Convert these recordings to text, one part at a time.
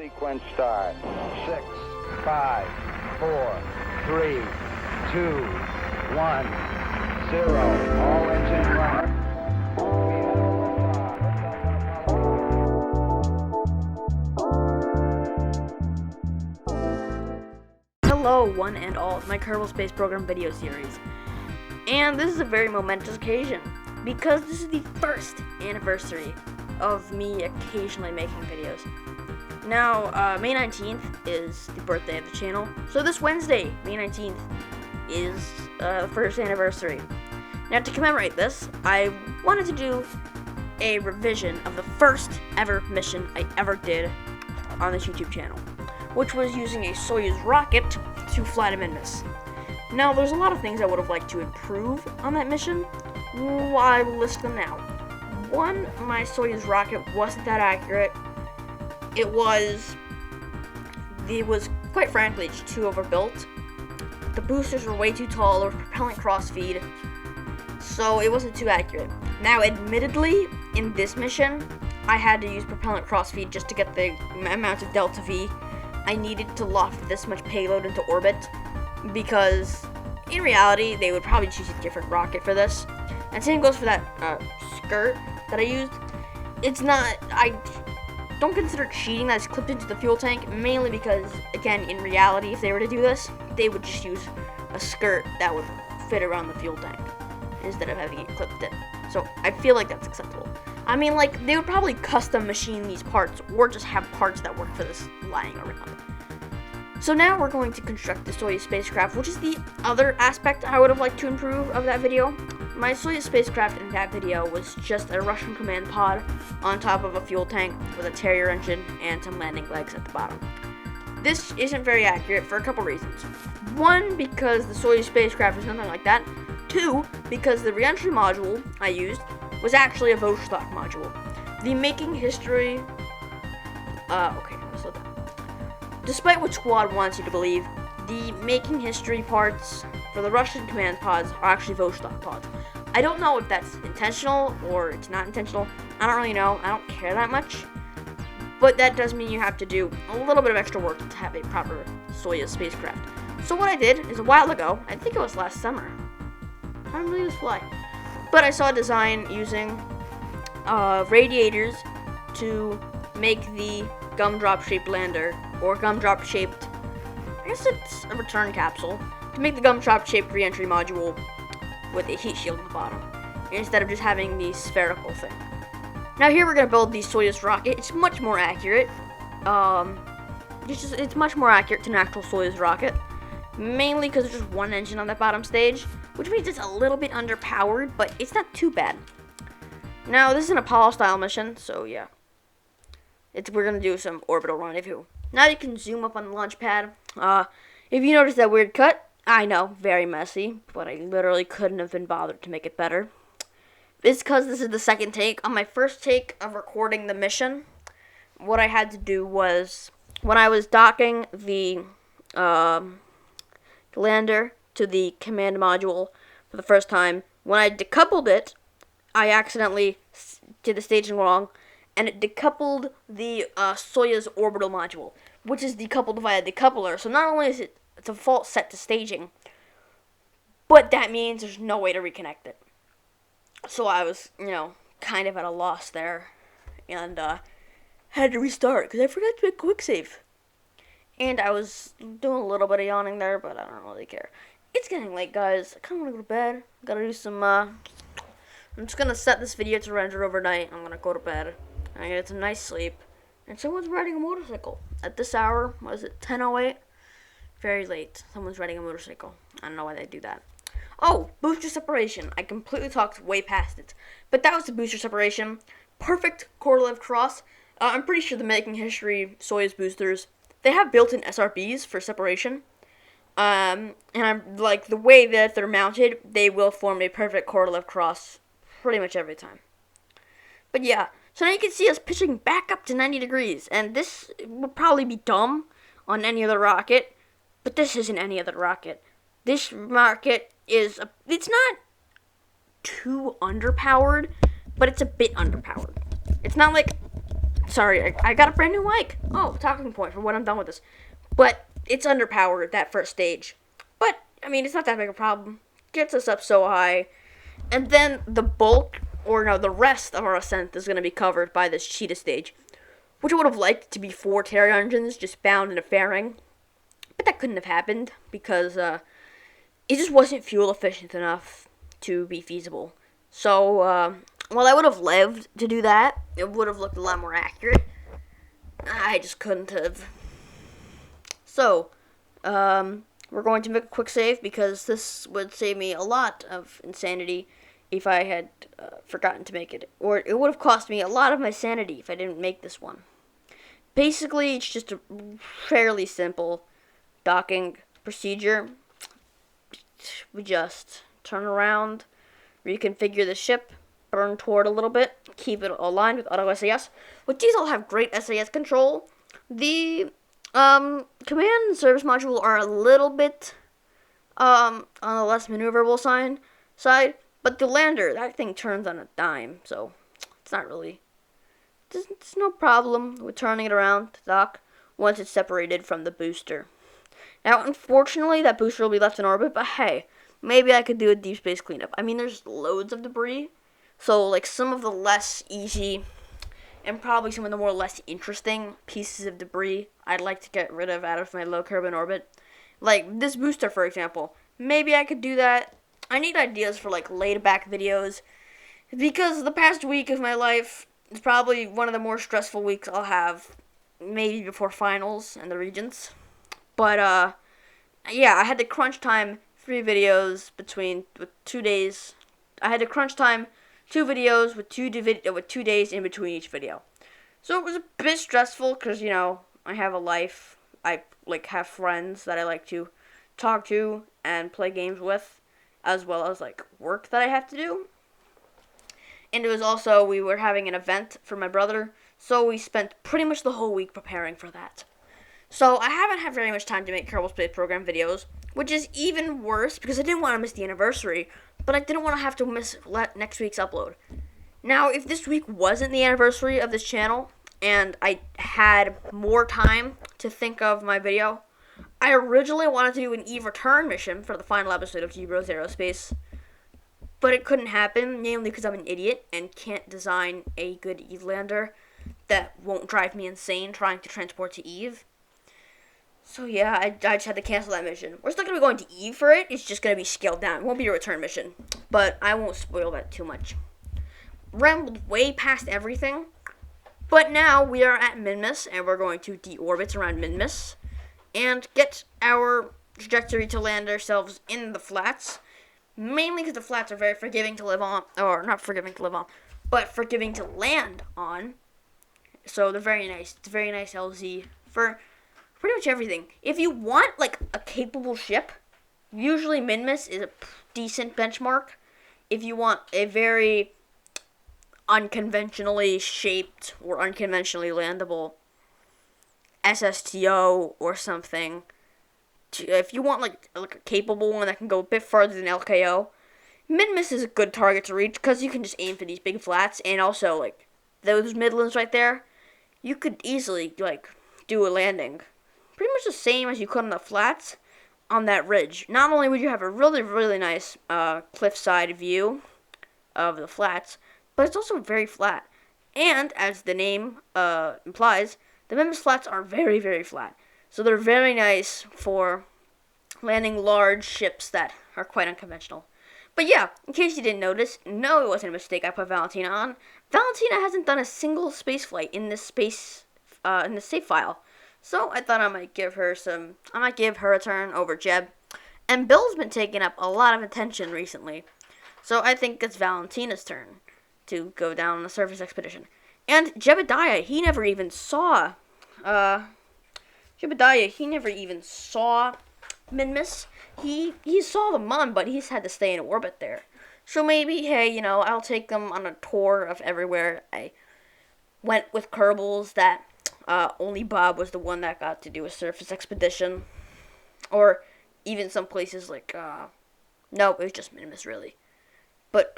Sequence start. 6, 5, 4, 3, 2, 1, 0. All engine running. Hello, one and all, my Kerbal Space Program video series. And this is a very momentous occasion, because this is the first anniversary of me occasionally making videos. Now, May 19th is the birthday of the channel, so this Wednesday, May 19th, is the first anniversary. Now, to commemorate this, I wanted to do a revision of the first ever mission I ever did on this YouTube channel, which was using a Soyuz rocket to fly to minmus. Now, there's a lot of things I would have liked to improve on that mission. I will list them now. One, my Soyuz rocket wasn't that accurate. It was quite frankly just too overbuilt. The boosters were way too tall, there was propellant crossfeed, so it wasn't too accurate. Now, admittedly, in this mission, I had to use propellant crossfeed just to get the amount of delta V I needed to loft this much payload into orbit, because in reality, they would probably choose a different rocket for this. And same goes for that skirt that I used. I don't consider cheating that it's clipped into the fuel tank, mainly because, again, in reality, if they were to do this, they would just use a skirt that would fit around the fuel tank instead of having it clipped in. So I feel like that's acceptable. I mean, like, they would probably custom machine these parts, or just have parts that work for this lying around. So now we're going to construct the Soyuz spacecraft, which is the other aspect I would have liked to improve of that video. My Soyuz spacecraft in that video was just a Russian command pod on top of a fuel tank with a Terrier engine and some landing legs at the bottom. This isn't very accurate for a couple reasons. One, because the Soyuz spacecraft is nothing like that. Two, because the reentry module I used was actually a Vostok module. The making history... okay, slow down. Despite what Squad wants you to believe, the making history parts for the Russian command pods are actually Vostok pods. I don't know if that's intentional or it's not intentional. I don't really know. I don't care that much. But that does mean you have to do a little bit of extra work to have a proper Soyuz spacecraft. So what I did is a while ago, I think it was last summer. I don't really fly. But I saw a design using radiators to make the gumdrop-shaped lander, or gumdrop-shaped, I guess it's a return capsule, to make the gumdrop-shaped reentry module with a heat shield on the bottom, instead of just having the spherical thing. Now here we're going to build the Soyuz rocket. It's much more accurate. It's much more accurate to an actual Soyuz rocket, mainly because there's just one engine on that bottom stage, which means it's a little bit underpowered, but it's not too bad. Now, this is an Apollo-style mission, so yeah. We're going to do some orbital rendezvous. Now you can zoom up on the launch pad. If you notice that weird cut, I know, very messy, but I literally couldn't have been bothered to make it better. It's because this is the second take. On my first take of recording the mission, what I had to do was, when I was docking the lander to the command module for the first time, when I decoupled it, I accidentally did the staging wrong, and it decoupled the Soyuz orbital module, which is decoupled via decoupler. So not only is it a default set to staging, but that means there's no way to reconnect it. So I was, kind of at a loss there, and had to restart because I forgot to make quick save. And I was doing a little bit of yawning there, but I don't really care. It's getting late, guys. I kind of want to go to bed. Gotta do some, I'm just gonna set this video to render overnight. I'm gonna go to bed. I get some nice sleep. And someone's riding a motorcycle. At this hour, was it 10:08? Very late. Someone's riding a motorcycle. I don't know why they do that. Oh, booster separation. I completely talked way past it. But that was the booster separation. Perfect Korolev cross. I'm pretty sure the making history Soyuz boosters, they have built-in SRBs for separation. And I'm like, the way that they're mounted, they will form a perfect Korolev cross pretty much every time. But yeah, so now you can see us pitching back up to 90 degrees. And this would probably be dumb on any other rocket, but this isn't any other rocket. This rocket is, it's not too underpowered, but it's a bit underpowered. It's not like Sorry, I got a brand new mic. Oh, talking point for when I'm done with this. But it's underpowered, that first stage. But, I mean, it's not that big a problem. Gets us up so high. And then the bulk, or no, the rest of our ascent is going to be covered by this cheetah stage. Which I would have liked to be 4 Terry engines just bound in a fairing. But that couldn't have happened because it just wasn't fuel efficient enough to be feasible. So, while I would have loved to do that, it would have looked a lot more accurate. I just couldn't have. So, we're going to make a quick save because this would save me a lot of insanity if I had forgotten to make it. Or it would have cost me a lot of my sanity if I didn't make this one. Basically, it's just a fairly simple docking procedure. We just turn around, reconfigure the ship, burn toward a little bit, keep it aligned with auto SAS, which these all have great SAS control. The command and service module are a little bit on the less maneuverable side, but the lander, that thing turns on a dime, so it's not really, it's no problem with turning it around to dock once it's separated from the booster. Now, unfortunately, that booster will be left in orbit, but hey, maybe I could do a deep space cleanup. I mean, there's loads of debris, so, like, some of the less easy and probably some of the more less interesting pieces of debris I'd like to get rid of out of my low carbon orbit. Like, this booster, for example. Maybe I could do that. I need ideas for, like, laid back videos, because the past week of my life is probably one of the more stressful weeks I'll have, maybe before finals and the Regents. But, yeah, I had to crunch time 3 videos with 2 days. I had to crunch time 2 videos with 2 days in between each video. So it was a bit stressful because, you know, I have a life. I, like, have friends that I like to talk to and play games with, as well as, like, work that I have to do. And it was also, we were having an event for my brother, so we spent pretty much the whole week preparing for that. So I haven't had very much time to make Kerbal Space Program videos, which is even worse because I didn't want to miss the anniversary, but I didn't want to have to miss next week's upload. Now, if this week wasn't the anniversary of this channel, and I had more time to think of my video, I originally wanted to do an Eve return mission for the final episode of G-Bros Aerospace, but it couldn't happen, namely because I'm an idiot and can't design a good Eve lander that won't drive me insane trying to transport to Eve. So yeah, I just had to cancel that mission. We're still going to be going to Eve for it. It's just going to be scaled down. It won't be a return mission. But I won't spoil that too much. Rambled way past everything. But now we are at minmus, and we're going to deorbit around minmus and get our trajectory to land ourselves in the flats. Mainly because the flats are very forgiving to live on. Or not forgiving to live on, but forgiving to land on. So they're very nice. It's a very nice LZ for pretty much everything. If you want, like, a capable ship, usually minmus is a decent benchmark. If you want a very unconventionally shaped or unconventionally landable SSTO or something, if you want, like a capable one that can go a bit farther than LKO, minmus is a good target to reach because you can just aim for these big flats, and also, like, those midlands right there, you could easily, like, do a landing pretty much the same as you could on the flats on that ridge. Not only would you have a really, really nice cliffside view of the flats, but it's also very flat. And, as the name implies, the minmus flats are very, very flat. So they're very nice for landing large ships that are quite unconventional. But yeah, in case you didn't notice, no, it wasn't a mistake I put Valentina on. Valentina hasn't done a single space flight in this save file. So I thought I might give her a turn over Jeb. And Bill's been taking up a lot of attention recently. So I think it's Valentina's turn to go down on a surface expedition. And Jebediah, he never even saw minmus. He saw the Mun, but he's had to stay in orbit there. So maybe, hey, you know, I'll take them on a tour of everywhere. I went with Kerbals that only Bob was the one that got to do a surface expedition. Or even some places like, no, it was just minmus, really. But,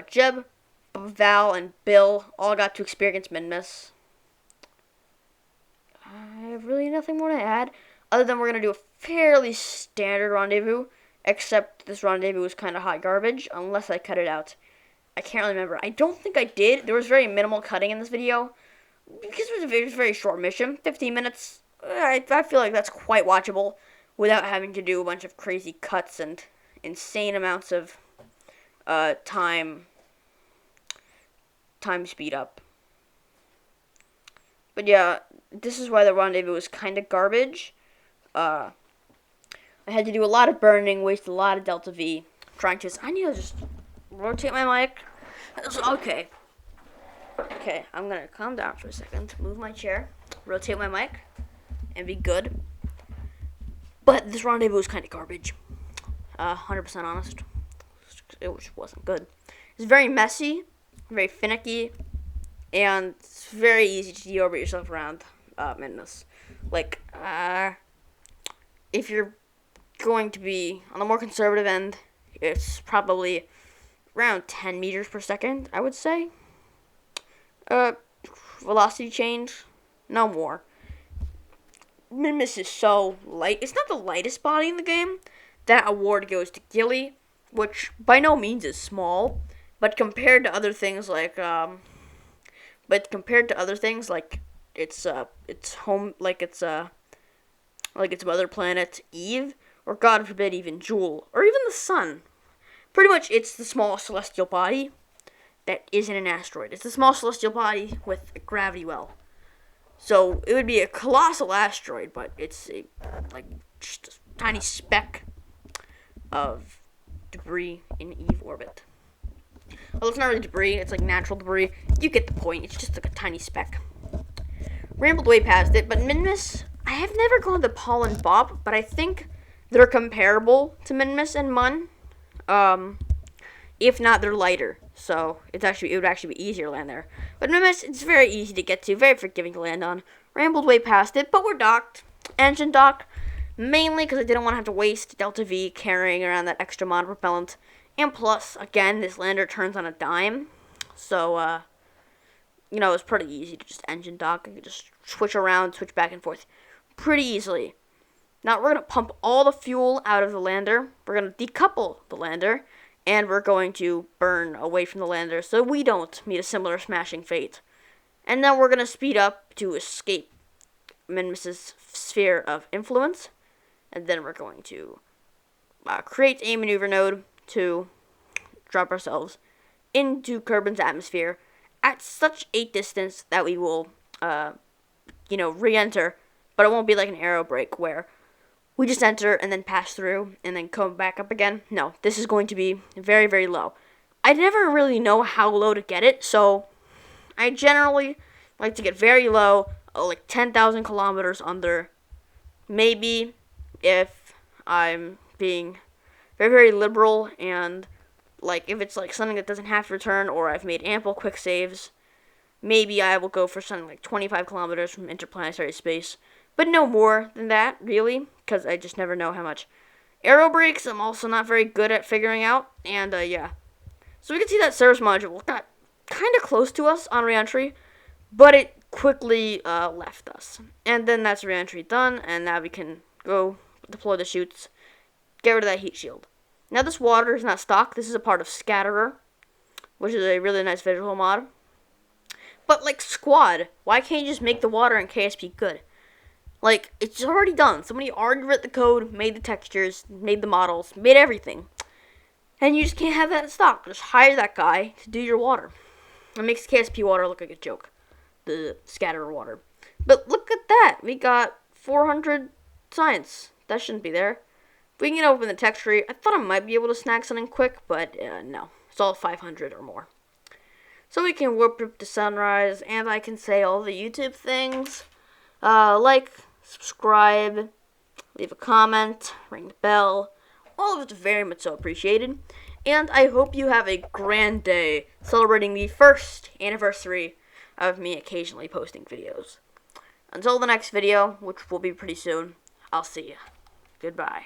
Jeb, Val and Bill all got to experience minmus. I have really nothing more to add, other than we're going to do a fairly standard rendezvous, except this rendezvous was kind of hot garbage, unless I cut it out. I can't really remember. I don't think I did. There was very minimal cutting in this video, because it was a very, very short mission, 15 minutes. I feel like that's quite watchable, without having to do a bunch of crazy cuts and insane amounts of time speed up. But yeah, this is why the rendezvous was kind of garbage. I had to do a lot of burning, waste a lot of delta V, I need to just rotate my mic. Okay, I'm gonna calm down for a second, move my chair, rotate my mic, and be good. But this rendezvous was kind of garbage. 100% honest. It just wasn't good. It's very messy, very finicky, and it's very easy to deorbit yourself around minmus. Like, if you're going to be on the more conservative end, it's probably around 10 meters per second, I would say. Velocity change, no more. Minmus is so light. It's not the lightest body in the game. That award goes to Gilly, which by no means is small, but compared to other things like its home, like its mother planet Eve, or God forbid even Jewel, or even the Sun. Pretty much, it's the small celestial body that isn't an asteroid. It's the small celestial body with a gravity well. So it would be a colossal asteroid, but it's just a tiny speck of debris in Eve orbit. Well, it's not really debris, it's like natural debris. You get the point, it's just like a tiny speck. Rambled way past it, but minmus, I have never gone to Paul and Bob, but I think they're comparable to minmus and mun. If not, they're lighter, so it would actually be easier to land there. But minmus, it's very easy to get to, very forgiving to land on. Rambled way past it, but we're docked. Engine docked, mainly because I didn't want to have to waste delta V carrying around that extra monopropellant. And plus, again, this lander turns on a dime, so, it's pretty easy to just engine dock. I can just switch around, switch back and forth pretty easily. Now, we're going to pump all the fuel out of the lander. We're going to decouple the lander, and we're going to burn away from the lander so we don't meet a similar smashing fate. And then we're going to speed up to escape minmus's sphere of influence, and then we're going to create a maneuver node to drop ourselves into Kerbin's atmosphere at such a distance that we will, re-enter, but it won't be like an aero brake where we just enter and then pass through and then come back up again. No, this is going to be very, very low. I never really know how low to get it, so I generally like to get very low, like 10,000 kilometers under. Maybe if I'm being very, very liberal and if it's something that doesn't have to return or I've made ample quick saves, maybe I will go for something like 25 kilometers from interplanetary space. But no more than that, really, because I just never know how much. Aero brakes, I'm also not very good at figuring out, and yeah. So we can see that service module got kind of close to us on reentry, but it quickly left us. And then that's reentry done, and now we can go deploy the chutes, get rid of that heat shield. Now this water is not stock, this is a part of Scatterer, which is a really nice visual mod. But Squad, why can't you just make the water in KSP good? It's already done. Somebody already wrote the code, made the textures, made the models, made everything. And you just can't have that in stock. Just hire that guy to do your water. It makes KSP water look like a joke. The Scatterer water. But look at that. We got 400 science. That shouldn't be there. If we can get open the text tree, I thought I might be able to snag something quick, but no. It's all 500 or more. So we can warp up to sunrise, and I can say all the YouTube things. Subscribe, leave a comment, ring the bell. All of it's very much so appreciated. And I hope you have a grand day celebrating the first anniversary of me occasionally posting videos. Until the next video, which will be pretty soon, I'll see you. Goodbye.